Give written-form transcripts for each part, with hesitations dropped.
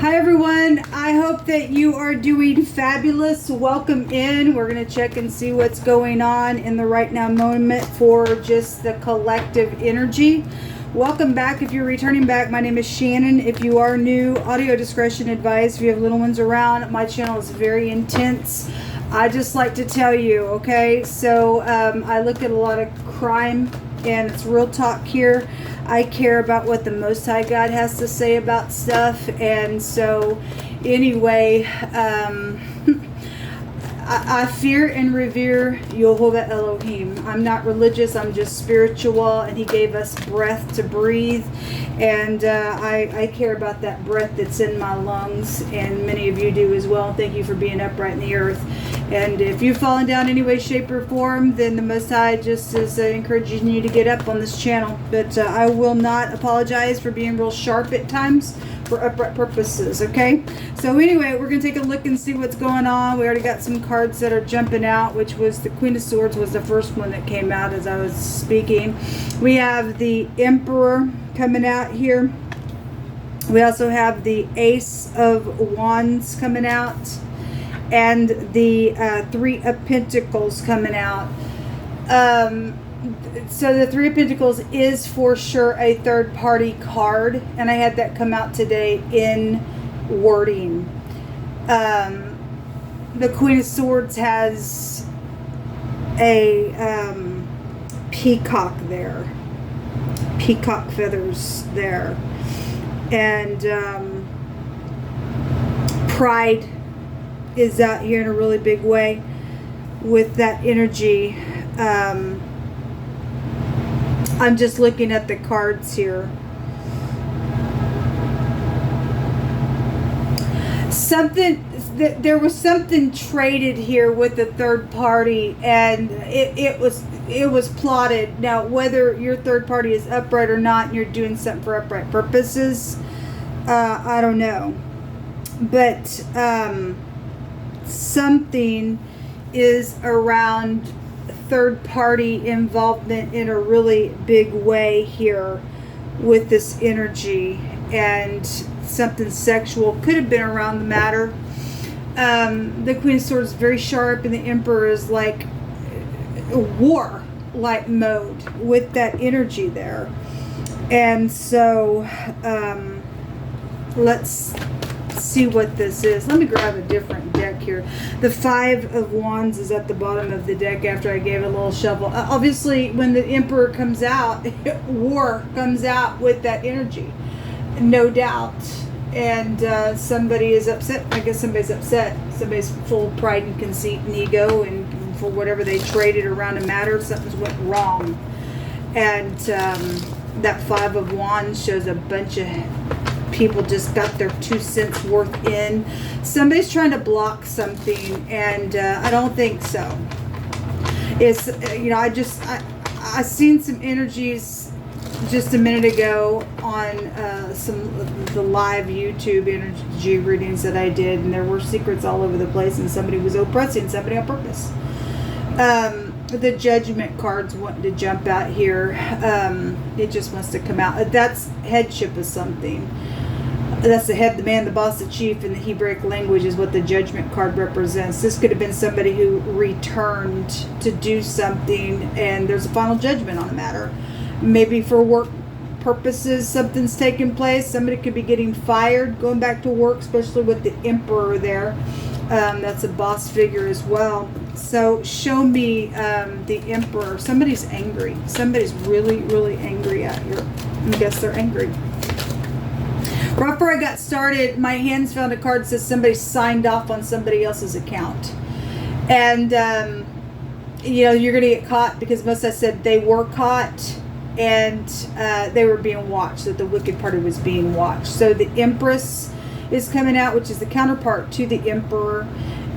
Hi everyone, I hope that you are doing fabulous. Welcome in. We're going to check and see what's going on in the right now moment for just the collective energy. Welcome back. If you're returning back, my name is Shannon. If you are new, audio discretion advised. If you have little ones around, my channel is very intense. I just like to tell you, okay, so I look at a lot of crime and it's real talk here. I care about what the Most High God has to say about stuff, and so anyway, I fear and revere YHVH ELOHIM. I'm not religious, I'm just spiritual, and He gave us breath to breathe, and I care about that breath that's in my lungs, and many of you do as well. Thank you for being upright in the earth. And if you've fallen down any way, shape, or form, then the Most High just is encouraging you to get up on this channel. But I will not apologize for being real sharp at times for upright purposes, okay? So anyway, we're going to take a look and see what's going on. We already got some cards that are jumping out, which was the Queen of Swords was the first one that came out as I was speaking. We have the Emperor coming out here. We also have the Ace of Wands coming out. And the Three of Pentacles coming out. So the Three of Pentacles is for sure a third party card. And I had that come out today in wording. The Queen of Swords has a peacock there. Peacock feathers there. And pride is out here in a really big way with that energy. I'm just looking at the cards here. There was something traded here with the third party, and it was plotted. Now, whether your third party is upright or not, and you're doing something for upright purposes, I don't know. But something is around third party involvement in a really big way here with this energy, and something sexual could have been around the matter. The Queen of Swords is very sharp, and the Emperor is like war like mode with that energy there. And so let's see what this is. Let me grab a different deck here. The Five of Wands is at the bottom of the deck after I gave it a little shuffle. Obviously, when the Emperor comes out, war comes out with that energy, no doubt. And somebody is upset. I guess somebody's upset. Somebody's full of pride and conceit and ego, and for whatever they traded around a matter, something's went wrong. And that Five of Wands shows a bunch of people just got their 2 cents worth in. Somebody's trying to block something, and I don't think so. It's I seen some energies just a minute ago on some of the live YouTube energy readings that I did, and there were secrets all over the place, and somebody was oppressing somebody on purpose. The Judgment card's wanting to jump out here. It just wants to come out. That's headship of something. That's the head, the man, the boss, the chief in the Hebraic language is what the Judgment card represents. This could have been somebody who returned to do something, and there's a final judgment on the matter. Maybe for work purposes, something's taking place. Somebody could be getting fired, going back to work, especially with the Emperor there. That's a boss figure as well. So show me the Emperor. Somebody's angry. Somebody's really, really angry out here. I guess they're angry. Right before I got started, my hands found a card that says somebody signed off on somebody else's account. And, you're going to get caught, because most I said they were caught, and they were being watched, that the wicked party was being watched. So the Empress is coming out, which is the counterpart to the Emperor.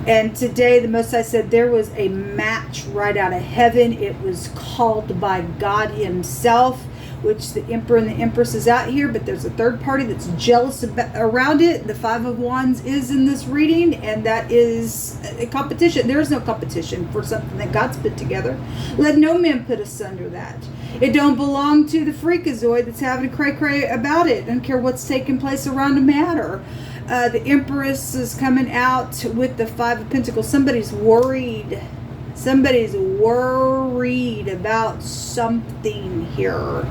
And today, the Most High said there was a match right out of heaven. It was called by God Himself. which the Emperor and the Empress is out here, but there's a third party that's jealous around it. The Five of Wands is in this reading, and that is a competition. There is no competition for something that God's put together. Let no man put asunder that. It don't belong to the freakazoid that's having a cray-cray about it. Don't care what's taking place around the matter. The Empress is coming out with the Five of Pentacles. Somebody's worried. Somebody's worried about something here.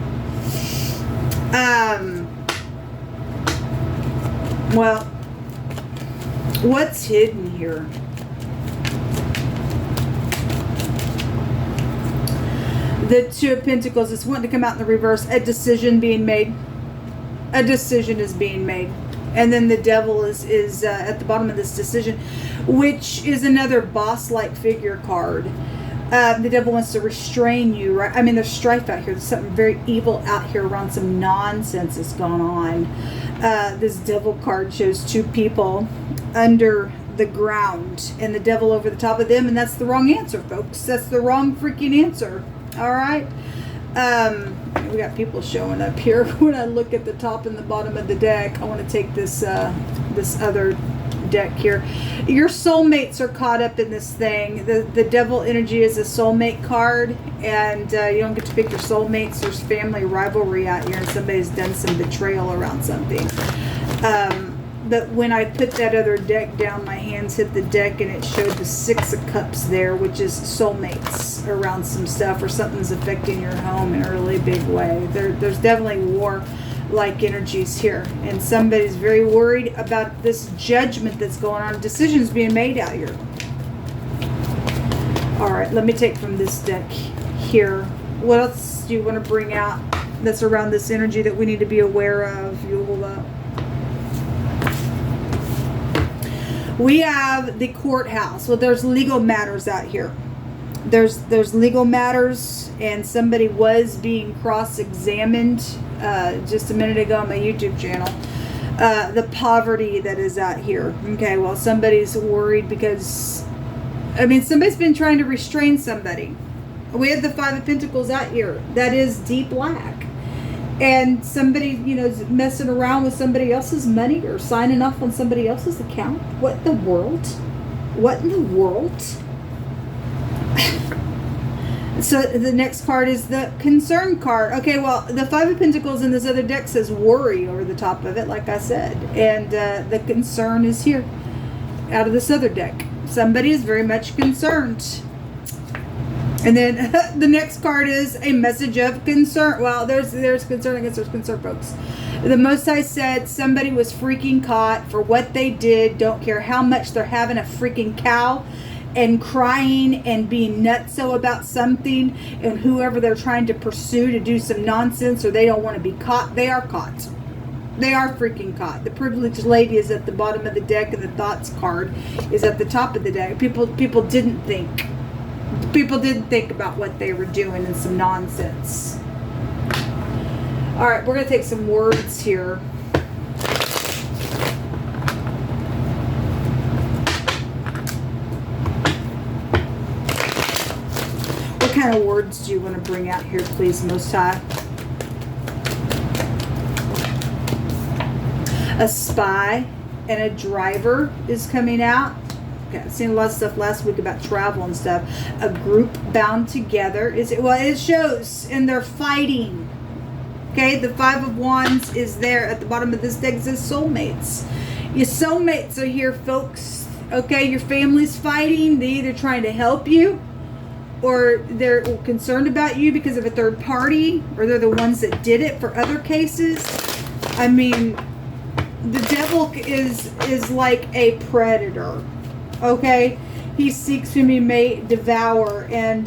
Well, what's hidden here? The Two of Pentacles is wanting to come out in the reverse. A decision being made. A decision is being made. And then the Devil is at the bottom of this decision, which is another boss-like figure card. The Devil wants to restrain you, right? I mean, there's strife out here. There's something very evil out here around some nonsense that's going on. This Devil card shows two people under the ground and the Devil over the top of them, and that's the wrong answer, folks. That's the wrong freaking answer. All right? We got people showing up here. When I look at the top and the bottom of the deck, I want to take this this other deck here. Your soulmates are caught up in this thing. The Devil energy is a soulmate card, and you don't get to pick your soulmates. There's family rivalry out here, and somebody's done some betrayal around something. But when I put that other deck down, my hands hit the deck and it showed the Six of Cups there, which is soulmates around some stuff, or something's affecting your home in a really big way. There's definitely war-like energies here, and somebody's very worried about this judgment that's going on, decisions being made out here. All right, let me take from this deck here. What else do you want to bring out that's around this energy that we need to be aware of? You hold up. We have the courthouse. Well, there's legal matters out here. There's legal matters, and somebody was being cross-examined just a minute ago on my YouTube channel. The poverty that is out here. Okay, well, somebody's worried because, I mean, somebody's been trying to restrain somebody. We have the Five of Pentacles out here. That is deep lack. And somebody, you know, is messing around with somebody else's money or signing off on somebody else's account. What in the world? What in the world? So the next card is the concern card. Okay, well, the Five of Pentacles in this other deck says worry over the top of it, like I said. And the concern is here out of this other deck. Somebody is very much concerned. And then the next card is a message of concern. Well, there's concern, I guess there's concern, folks. The Most High said somebody was freaking caught for what they did. Don't care how much they're having a freaking cow and crying and being nutso about something, and whoever they're trying to pursue to do some nonsense, or they don't want to be caught, they are caught. They are freaking caught. The privileged lady is at the bottom of the deck, and the thoughts card is at the top of the deck. People didn't think. People didn't think about what they were doing and some nonsense. All right, we're going to take some words here. What kind of words do you want to bring out here, please, Most High? A spy and a driver is coming out. I've seen a lot of stuff last week about travel and stuff. A group bound together is it shows, and they're fighting. Okay, the Five of Wands is there at the bottom of this deck. It says soulmates. Your soulmates are here, folks. Okay, your family's fighting. They're either trying to help you, or they're concerned about you because of a third party, or they're the ones that did it for other cases. I mean, the Devil is like a predator. Okay, he seeks whom he may devour, and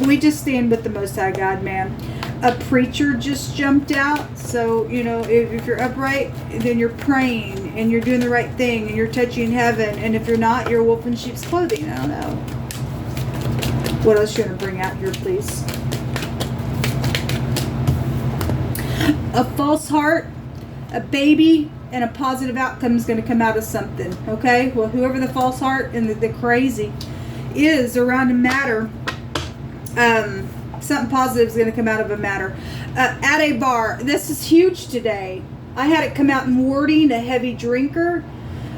we just stand with the Most High God, man. A preacher just jumped out, so you know, if you're upright, then you're praying and you're doing the right thing and you're touching heaven, and if you're not, you're a wolf in sheep's clothing. I don't know. What else you want to bring out here, please? A false heart, a baby, and a positive outcome is going to come out of something. Okay, well, whoever the false heart and the crazy is around a matter, something positive is going to come out of a matter. At a bar. This is huge today. I had it come out in wording, a heavy drinker.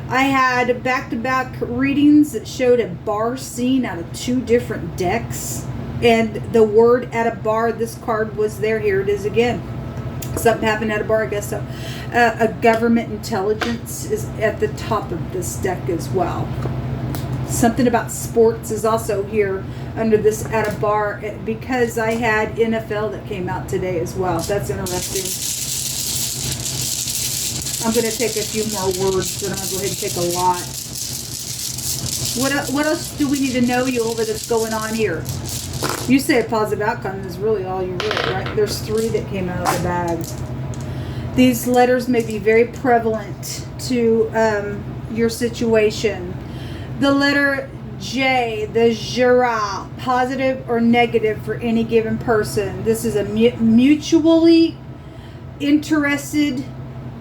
I had back-to-back readings that showed a bar scene out of 2 different decks. And the word at a bar, this card was there. Here it is again. Something happened at a bar, I guess so. A government intelligence is at the top of this deck as well. Something about sports is also here under this at a bar, because I had NFL that came out today as well. That's interesting. I'm going to take a few more words, and I'm going to go ahead and take a lot. What else do we need to know, Yola, that's going on here? You say a positive outcome is really all you wrote, right? There's 3 that came out of the bag. These letters may be very prevalent to your situation. The letter J, the Jura, positive or negative for any given person. This is a mutually interested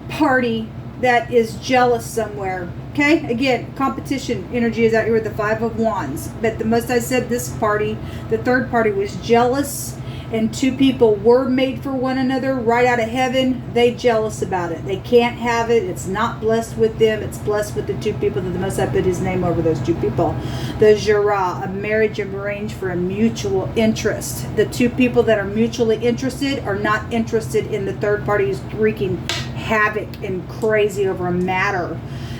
party that is jealous somewhere. Okay, again, competition energy is out here with the 5 of Wands. But the most I said, this party, the third party, was jealous, and 2 people were made for one another right out of heaven. They jealous about it. They can't have it. It's not blessed with them. It's blessed with the 2 people that the most I put his name over those 2 people. The Jura, a marriage arranged for a mutual interest. The 2 people that are mutually interested are not interested in the third party who's wreaking havoc and crazy over a matter.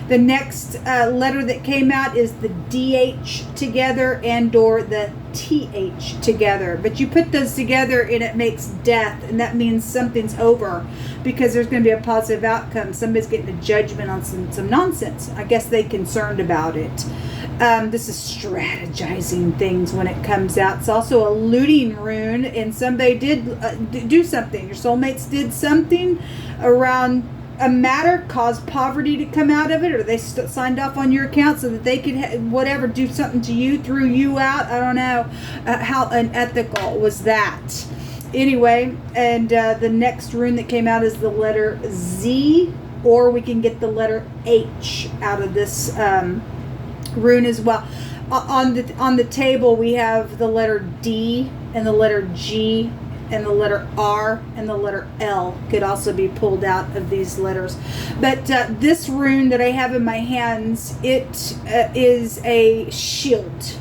The next letter that came out is the DH together and or the TH together. But you put those together and it makes death, and that means something's over, because there's going to be a positive outcome. Somebody's getting a judgment on some nonsense. I guess they're concerned about it. This is strategizing things when it comes out. It's also a looting rune, and somebody did do something. Your soulmates did something around a matter, caused poverty to come out of it, or they signed off on your account so that they could whatever, do something to you, threw you out. I don't know how unethical was that. Anyway, and the next rune that came out is the letter Z, or we can get the letter H out of this rune as well. On the table we have the letter D and the letter G and the letter R and the letter L could also be pulled out of these letters. But this rune that I have in my hands, it is a shield.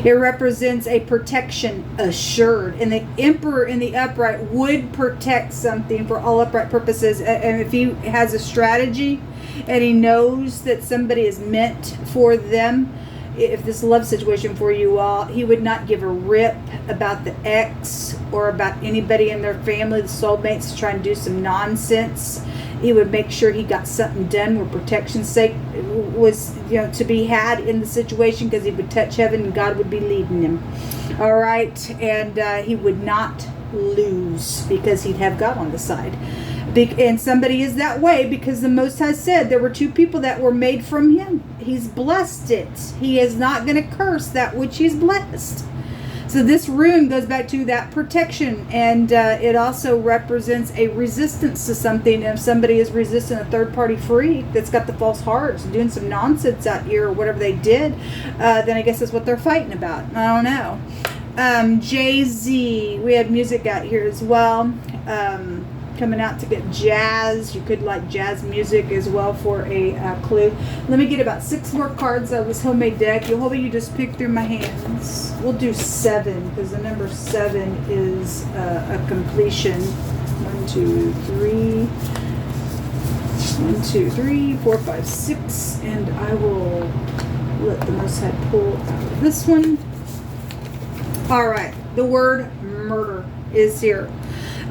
It represents a protection assured. And the Emperor in the upright would protect something for all upright purposes. And if he has a strategy and he knows that somebody is meant for them, if this love situation for you all, he would not give a rip about the ex or about anybody in their family, the soulmates, trying to do some nonsense. He would make sure he got something done where protection's sake was, to be had in the situation, because he would touch heaven and God would be leading him. All right, and he would not lose because he'd have God on the side. And somebody is that way because the Most High said there were 2 people that were made from him. He's blessed it. He is not going to curse that which he's blessed. So this rune goes back to that protection, and it also represents a resistance to something. If somebody is resisting a third-party freak that's got the false hearts, doing some nonsense out here or whatever they did, then I guess that's what they're fighting about. I don't know. Jay-Z, we had music out here as well. Coming out to get jazz. You could like jazz music as well for a clue. Let me get about 6 more cards out of this homemade deck. You'll you just pick through my hands. We'll do 7 because the number 7 is a completion. 1, 2, 3. 1, 2, 3, 4, 5, 6, and I will let the Most High pull out of this one. All right, the word murder is here.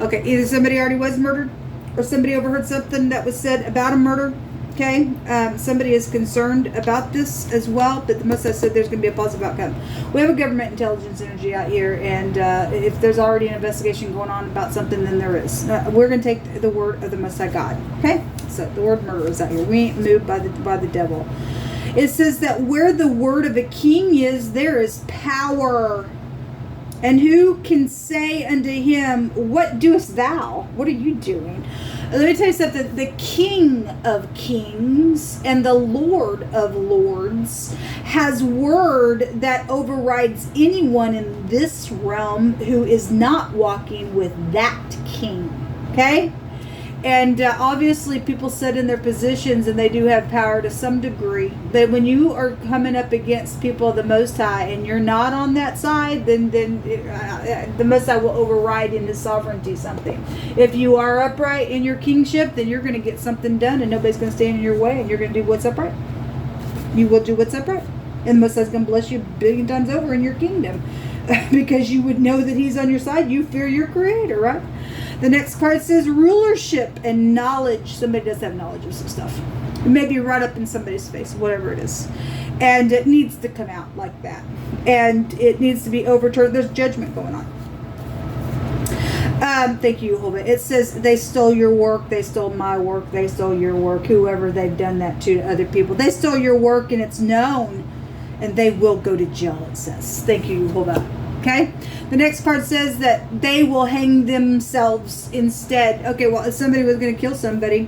Okay, either somebody already was murdered or somebody overheard something that was said about a murder. Okay, somebody is concerned about this as well, but the Most I said there's going to be a positive outcome. We have a government intelligence energy out here, and if there's already an investigation going on about something, then there is. We're going to take the word of the Most High God. Okay, so the word murder is out here. We ain't moved by the devil. It says that where the word of a king is, there is power. And who can say unto him, what doest thou? What are you doing? Let me tell you something. The King of Kings and the Lord of Lords has word that overrides anyone in this realm who is not walking with that king. Okay? And obviously people sit in their positions and they do have power to some degree. But when you are coming up against people of the Most High and you're not on that side, then the Most High will override in His sovereignty something. If you are upright in your kingship, then you're going to get something done and nobody's going to stand in your way and you're going to do what's upright. You will do what's upright. And the Most High is going to bless you a billion times over in your kingdom. Because you would know that He's on your side. You fear your Creator, right? The next card says rulership and knowledge. Somebody does have knowledge of some stuff. Maybe right up in somebody's face, whatever it is. And it needs to come out like that. And it needs to be overturned. There's judgment going on. Thank you, Jehovah. It says they stole your work. They stole my work. They stole your work. Whoever they've done that to other people. They stole your work and it's known. And they will go to jail, it says. Thank you, Jehovah. Okay? The next card says that they will hang themselves instead. Okay, well, if somebody was going to kill somebody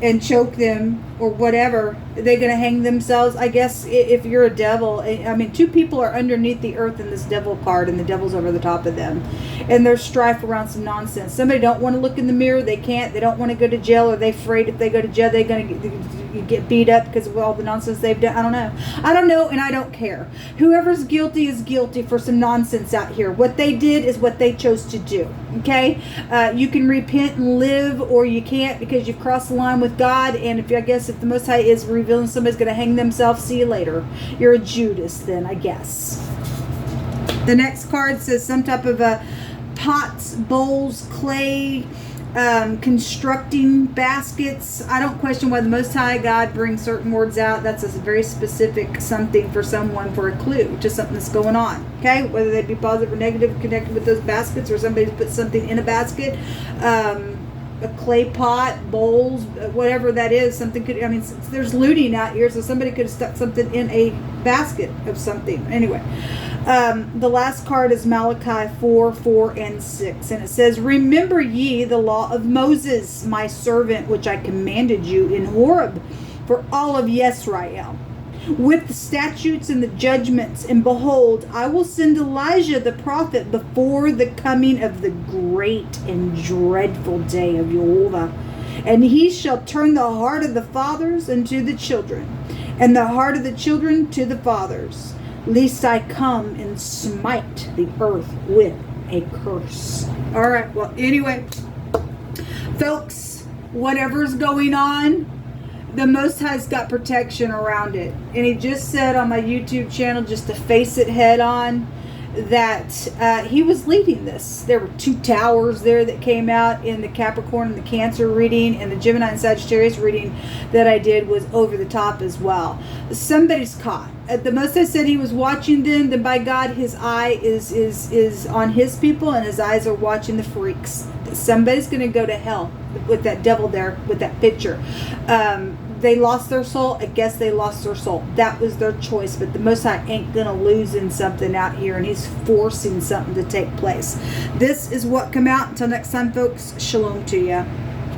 and choke them or whatever, they're going to hang themselves. I guess if you're a devil, I mean, two people are underneath the earth in this devil card and the devil's over the top of them. And there's strife around some nonsense. Somebody don't want to look in the mirror. They can't. They don't want to go to jail. Or they afraid if they go to jail, they're going to get beat up because of all the nonsense they've done. I don't know. I don't know, and I don't care. Whoever's guilty is guilty for some nonsense out here. What they did is what they chose to do. Okay? You can repent and live, or you can't because you've crossed the line with God. And if the Most High is revealing somebody's going to hang themselves, see you later. You're a Judas then, I guess. The next card says some type of pots, bowls, clay, constructing baskets. I don't question why the Most High God brings certain words out. That's a very specific something for someone, for a clue to something that's going on. Okay, whether they be positive or negative connected with those baskets, or somebody's put something in a basket, a clay pot, bowls, whatever that is. Something could, there's looting out here, so somebody could have stuck something in a basket of something. Anyway, the last card is Malachi 4, and 6. And it says, remember ye the law of Moses, my servant, which I commanded you in Horeb for all of Yisrael, with the statutes and the judgments. And behold, I will send Elijah the prophet before the coming of the great and dreadful day of Jehovah. And he shall turn the heart of the fathers unto the children, and the heart of the children to the fathers, lest I come and smite the earth with a curse. All right, well, anyway, folks, whatever's going on, the Most High's got protection around it. And He just said on my YouTube channel, just to face it head on, that He was leading this. There were 2 towers there that came out in the Capricorn and the Cancer reading, and the Gemini and Sagittarius reading that I did was over the top as well. Somebody's caught. The Most High said He was watching them. Then by God, His eye is on His people, and His eyes are watching the freaks. Somebody's going to go to hell with that devil there, with that picture. They lost their soul. I guess they lost their soul. That was their choice. But the Most High ain't going to lose in something out here, and He's forcing something to take place. This is what come out. Until next time, folks, shalom to you.